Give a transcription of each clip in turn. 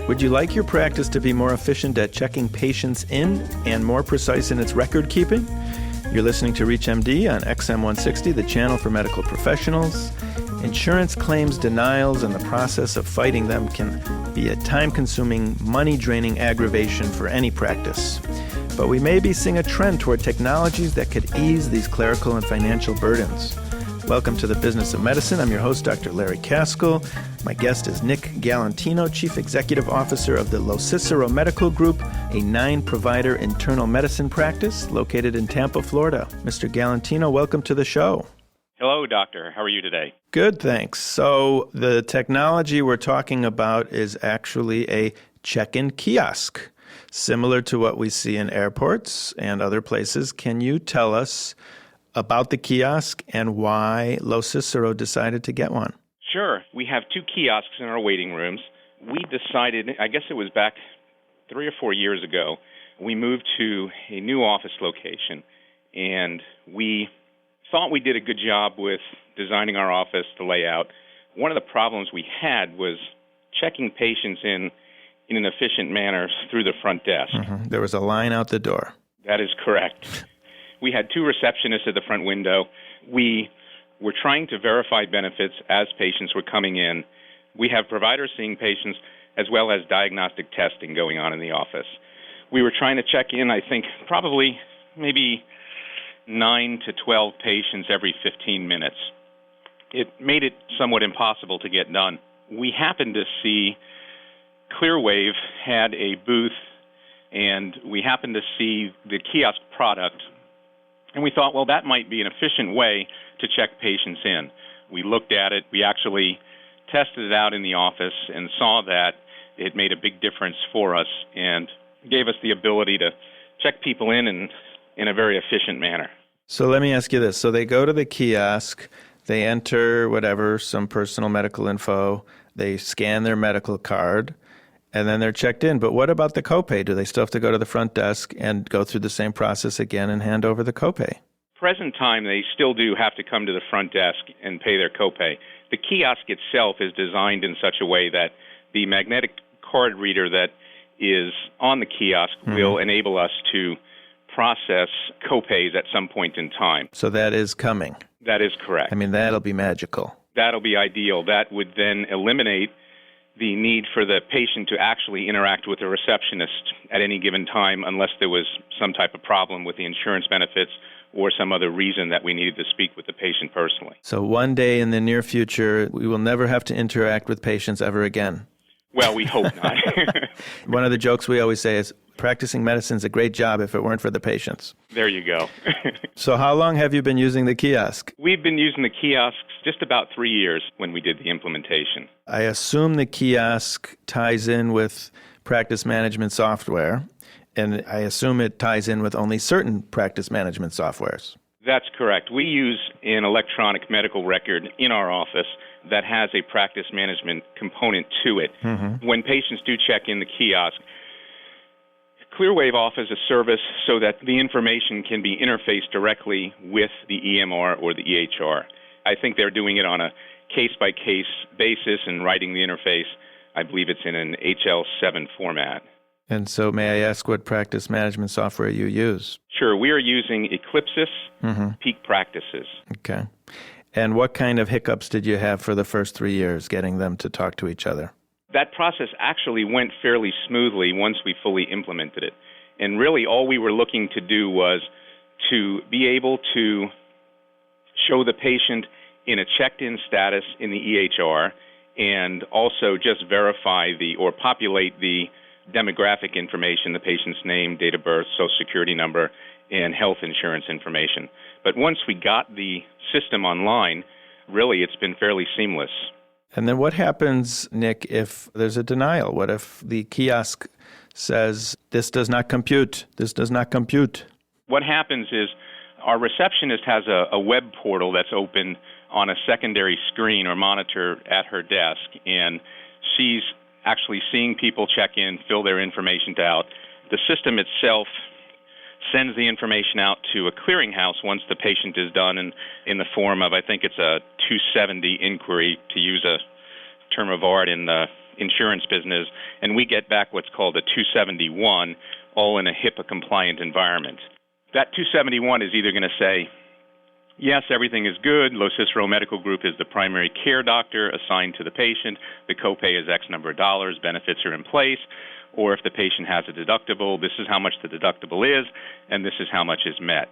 Would you like your practice to be more efficient at checking patients in and more precise in its record keeping? You're listening to ReachMD on XM160, the channel for medical professionals. Insurance claims denials and the process of fighting them can be a time-consuming, money-draining aggravation for any practice. But we may be seeing a trend toward technologies that could ease these clerical and financial burdens. Welcome to the Business of Medicine. I'm your host, Dr. Larry Kaskel. My guest is Nick Galantino, Chief Executive Officer of the LoCicero Medical Group, a 9-provider internal medicine practice located in Tampa, Florida. Mr. Galantino, welcome to the show. Hello, doctor. How are you today? Good, thanks. So the technology we're talking about is actually a check-in kiosk, similar to what we see in airports and other places. Can you tell us about the kiosk and why LoCicero decided to get one? Sure. We have 2 kiosks in our waiting rooms. We decided, I guess it was back 3 or 4 years ago, we moved to a new office location, and we thought we did a good job with designing our office, the layout. One of the problems we had was checking patients in an efficient manner through the front desk. Mm-hmm. There was a line out the door. That is correct. We had 2 receptionists at the front window. We were trying to verify benefits as patients were coming in. We have providers seeing patients as well as diagnostic testing going on in the office. We were trying to check in, I think, probably maybe 9 to 12 patients every 15 minutes. It made it somewhat impossible to get done. We happened to see Clearwave had a booth, and we happened to see the kiosk product. And we thought, well, that might be an efficient way to check patients in. We looked at it. We actually tested it out in the office and saw that it made a big difference for us and gave us the ability to check people in a very efficient manner. So let me ask you this. So they go to the kiosk, they enter whatever, some personal medical info, they scan their medical card, and then they're checked in. But what about the copay? Do they still have to go to the front desk and go through the same process again and hand over the copay? Present time, they still do have to come to the front desk and pay their copay. The kiosk itself is designed in such a way that the magnetic card reader that is on the kiosk will enable us to process copays at some point in time. So that is coming. That is correct. I mean, that'll be magical. That'll be ideal. That would then eliminate the need for the patient to actually interact with a receptionist at any given time unless there was some type of problem with the insurance benefits or some other reason that we needed to speak with the patient personally. So one day in the near future, we will never have to interact with patients ever again. Well, we hope not. One of the jokes we always say is, practicing medicine is a great job if it weren't for the patients. There you go. So how long have you been using the kiosk? We've been using the kiosks just about 3 years when we did the implementation. I assume the kiosk ties in with practice management software, and I assume it ties in with only certain practice management softwares. That's correct. We use an electronic medical record in our office that has a practice management component to it. When patients do check in the kiosk, Clearwave offers a service so that the information can be interfaced directly with the EMR or the EHR. I think they're doing it on a case-by-case basis and writing the interface. I believe it's in an HL7 format. And so may I ask what practice management software you use? Sure. We are using Eclipsys Peak Practices. Okay. And what kind of hiccups did you have for the first 3 years getting them to talk to each other? That process actually went fairly smoothly once we fully implemented it. And really all we were looking to do was to be able to show the patient in a checked-in status in the EHR and also just verify or populate the demographic information, the patient's name, date of birth, social security number, and health insurance information. But once we got the system online, really it's been fairly seamless. And then what happens, Nick, if there's a denial? What if the kiosk says, this does not compute, this does not compute? What happens is our receptionist has a web portal that's open on a secondary screen or monitor at her desk, and she's actually seeing people check in, fill their information out. The system itself sends the information out to a clearinghouse once the patient is done in the form of, I think it's a 270 inquiry, to use a term of art in the insurance business, and we get back what's called a 271, all in a HIPAA-compliant environment. That 271 is either going to say, yes, everything is good, LoCicero Medical Group is the primary care doctor assigned to the patient, the copay is X number of dollars, benefits are in place, or if the patient has a deductible, this is how much the deductible is, and this is how much is met.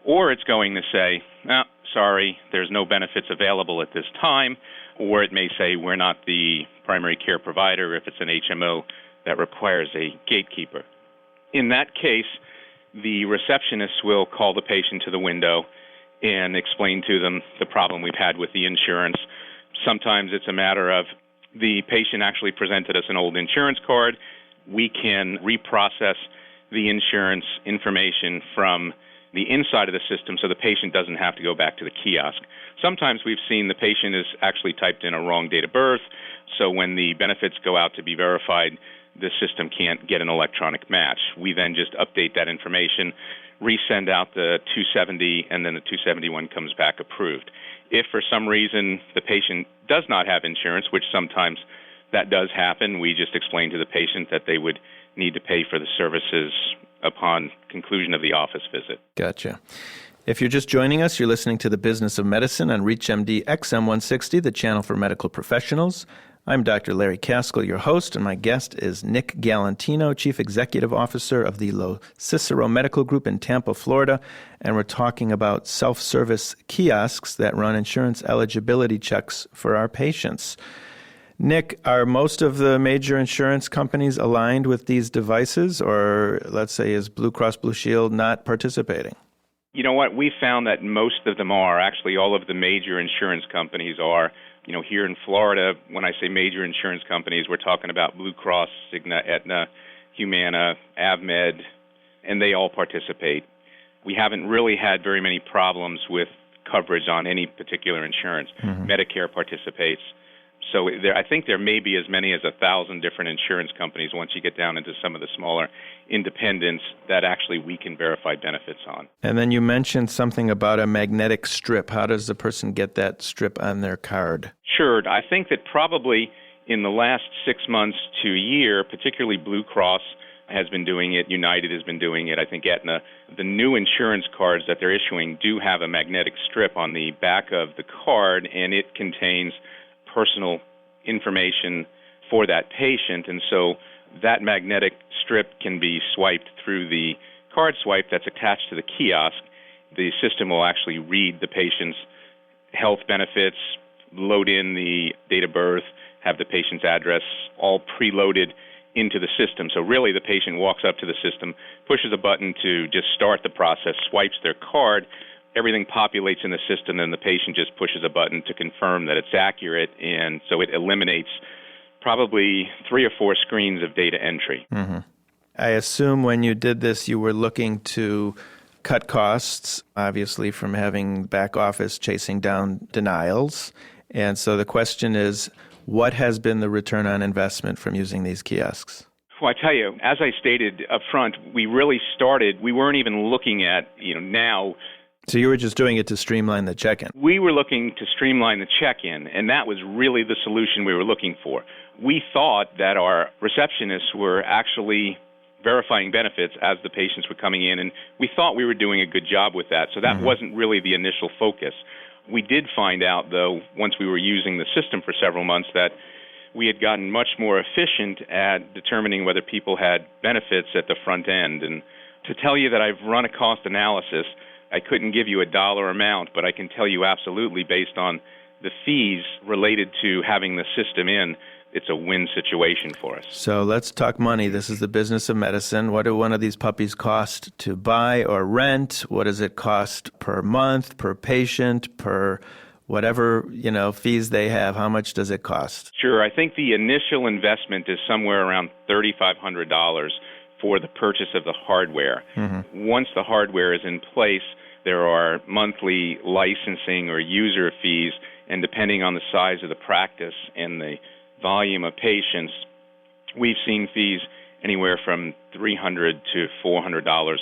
Or it's going to say, no, sorry, there's no benefits available at this time, or it may say we're not the primary care provider if it's an HMO that requires a gatekeeper. In that case, the receptionist will call the patient to the window and explain to them the problem we've had with the insurance. Sometimes it's a matter of the patient actually presented us an old insurance card. We can reprocess the insurance information from the inside of the system so the patient doesn't have to go back to the kiosk. Sometimes we've seen the patient has actually typed in a wrong date of birth, so when the benefits go out to be verified, the system can't get an electronic match. We then just update that information, resend out the 270, and then the 271 comes back approved. If for some reason the patient does not have insurance, which sometimes that does happen, we just explain to the patient that they would need to pay for the services upon conclusion of the office visit. Gotcha. If you're just joining us, you're listening to The Business of Medicine on ReachMD XM160, the channel for medical professionals. I'm Dr. Larry Kaskel, your host, and my guest is Nick Galantino, Chief Executive Officer of the LoCicero Medical Group in Tampa, Florida, and we're talking about self-service kiosks that run insurance eligibility checks for our patients. Nick, are most of the major insurance companies aligned with these devices, or let's say is Blue Cross Blue Shield not participating? You know what? We found that most of them are. Actually, all of the major insurance companies are. You know, here in Florida, when I say major insurance companies, we're talking about Blue Cross, Cigna, Aetna, Humana, AvMed, and they all participate. We haven't really had very many problems with coverage on any particular insurance. Mm-hmm. Medicare participates. So I think there may be as many as 1,000 different insurance companies once you get down into some of the smaller independents that actually we can verify benefits on. And then you mentioned something about a magnetic strip. How does the person get that strip on their card? Sure. I think that probably in the last 6 months to a year, particularly Blue Cross has been doing it, United has been doing it, I think Aetna. The new insurance cards that they're issuing do have a magnetic strip on the back of the card, and it contains personal information for that patient, and so that magnetic strip can be swiped through the card swipe that's attached to the kiosk. The system will actually read the patient's health benefits, load in the date of birth, have the patient's address all preloaded into the system. So really the patient walks up to the system, pushes a button to just start the process, swipes their card, everything populates in the system, and the patient just pushes a button to confirm that it's accurate, and so it eliminates probably 3 or 4 screens of data entry. Mm-hmm. I assume when you did this, you were looking to cut costs, obviously, from having back office chasing down denials. And so the question is, what has been the return on investment from using these kiosks? Well, I tell you, as I stated up front, we weren't even looking at, now. So you were just doing it to streamline the check-in? We were looking to streamline the check-in, and that was really the solution we were looking for. We thought that our receptionists were actually verifying benefits as the patients were coming in, and we thought we were doing a good job with that, so that wasn't really the initial focus. We did find out, though, once we were using the system for several months, that we had gotten much more efficient at determining whether people had benefits at the front end. And to tell you that I've run a cost analysis, I couldn't give you a dollar amount, but I can tell you absolutely based on the fees related to having the system in, it's a win situation for us. So let's talk money. This is the business of medicine. What do one of these puppies cost to buy or rent? What does it cost per month, per patient, per whatever, fees they have? How much does it cost? Sure. I think the initial investment is somewhere around $3,500 for the purchase of the hardware. Mm-hmm. Once the hardware is in place, there are monthly licensing or user fees, and depending on the size of the practice and the volume of patients, we've seen fees anywhere from $300 to $400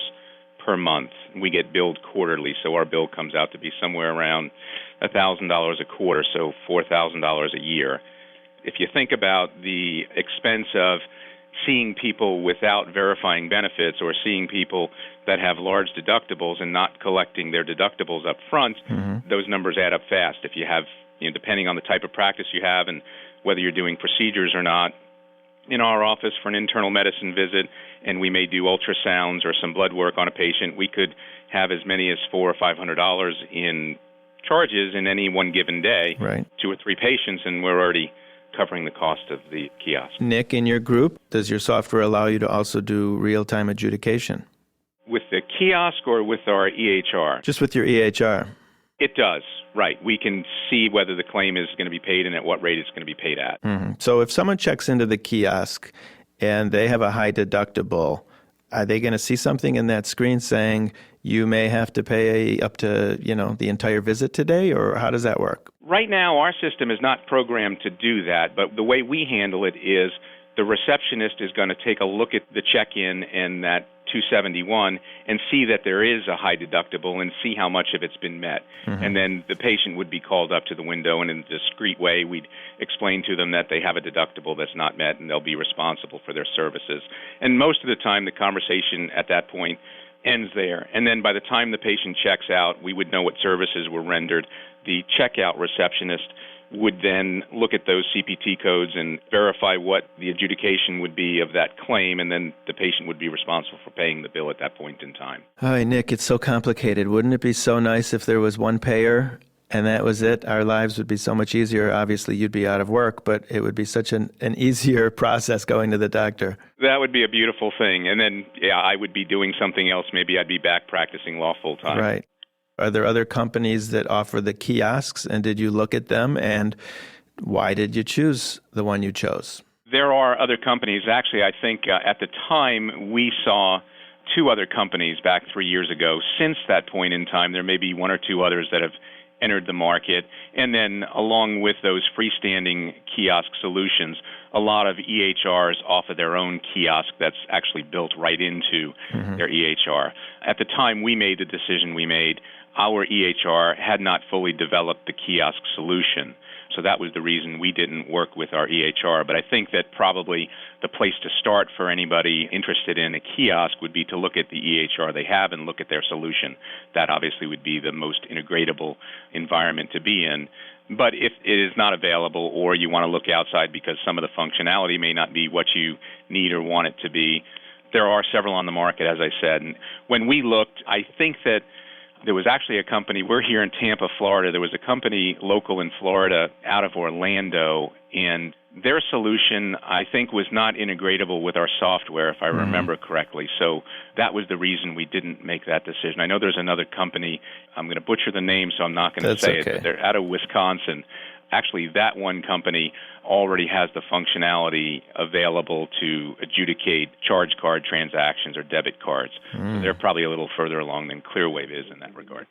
per month. We get billed quarterly, so our bill comes out to be somewhere around $1,000 a quarter, so $4,000 a year. If you think about the expense of seeing people without verifying benefits or seeing people that have large deductibles and not collecting their deductibles up front, those numbers add up fast. If you have, depending on the type of practice you have and whether you're doing procedures or not, in our office for an internal medicine visit, and we may do ultrasounds or some blood work on a patient, we could have as many as $400 or $500 in charges in any one given day, right. 2 or 3 patients, and we're already covering the cost of the kiosk. Nick, in your group, does your software allow you to also do real-time adjudication? With the kiosk or with our EHR? Just with your EHR. It does, right. We can see whether the claim is going to be paid and at what rate it's going to be paid at. So if someone checks into the kiosk and they have a high deductible, are they going to see something in that screen saying you may have to pay up to, the entire visit today, or how does that work? Right now, our system is not programmed to do that, but the way we handle it is the receptionist is going to take a look at the check-in and that $271 and see that there is a high deductible and see how much of it's been met. And then the patient would be called up to the window, and in a discreet way, we'd explain to them that they have a deductible that's not met and they'll be responsible for their services. And most of the time, the conversation at that point ends there. And then by the time the patient checks out, we would know what services were rendered. The checkout receptionist would then look at those CPT codes and verify what the adjudication would be of that claim, and then the patient would be responsible for paying the bill at that point in time. Hi, Nick, it's so complicated. Wouldn't it be so nice if there was one payer and that was it? Our lives would be so much easier. Obviously, you'd be out of work, but it would be such an easier process going to the doctor. That would be a beautiful thing. And then, I would be doing something else. Maybe I'd be back practicing law full time. Right. Are there other companies that offer the kiosks, and did you look at them, and why did you choose the one you chose? There are other companies. Actually, I think at the time we saw 2 other companies back 3 years ago. Since that point in time, there may be 1 or 2 others that have entered the market. And then along with those freestanding kiosk solutions, a lot of EHRs offer their own kiosk that's actually built right into their EHR. At the time we made the decision we made, our EHR had not fully developed the kiosk solution. So that was the reason we didn't work with our EHR. But I think that probably the place to start for anybody interested in a kiosk would be to look at the EHR they have and look at their solution. That obviously would be the most integratable environment to be in. But if it is not available, or you want to look outside because some of the functionality may not be what you need or want it to be, there are several on the market, as I said. And when we looked, I think that there was actually a company, we're here in Tampa, Florida. There was a company local in Florida out of Orlando, and their solution, I think, was not integratable with our software, if I remember correctly. So that was the reason we didn't make that decision. I know there's another company. I'm going to butcher the name, so I'm not going to say it. But they're out of Wisconsin. Actually, that one company already has the functionality available to adjudicate charge card transactions or debit cards. So they're probably a little further along than Clearwave is in that regard.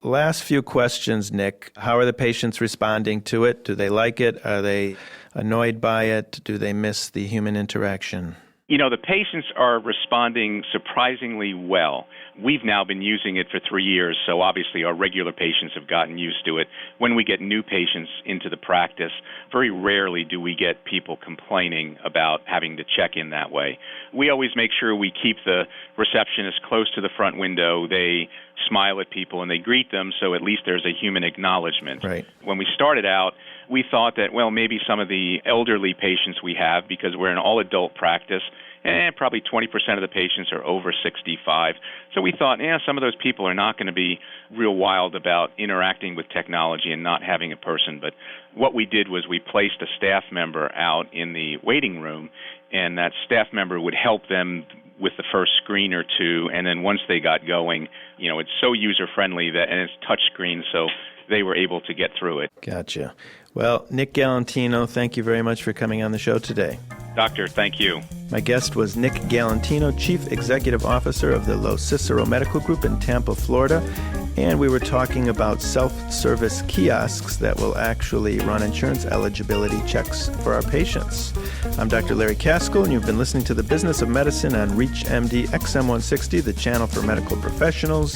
Last few questions, Nick. How are the patients responding to it? Do they like it? Are they annoyed by it? Do they miss the human interaction? The patients are responding surprisingly well. We've now been using it for 3 years, so obviously our regular patients have gotten used to it. When we get new patients into the practice, very rarely do we get people complaining about having to check in that way. We always make sure we keep the receptionist close to the front window. They smile at people and they greet them, so at least there's a human acknowledgement. Right. When we started out, we thought that, maybe some of the elderly patients we have, because we're an all-adult practice, and probably 20% of the patients are over 65. So we thought, some of those people are not going to be real wild about interacting with technology and not having a person. But what we did was we placed a staff member out in the waiting room, and that staff member would help them with the first screen or two, and then once they got going, it's so user-friendly and it's touchscreen, so they were able to get through it. Gotcha. Well, Nick Galantino, thank you very much for coming on the show today. Doctor, thank you. My guest was Nick Galantino, Chief Executive Officer of the LoCicero Medical Group in Tampa, Florida, and we were talking about self-service kiosks that will actually run insurance eligibility checks for our patients. I'm Dr. Larry Kaskel, and you've been listening to The Business of Medicine on ReachMD XM160, the channel for medical professionals.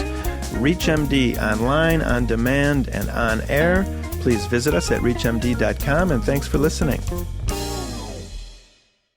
ReachMD online, on demand, and on air. please visit us at reachmd.com, and thanks for listening.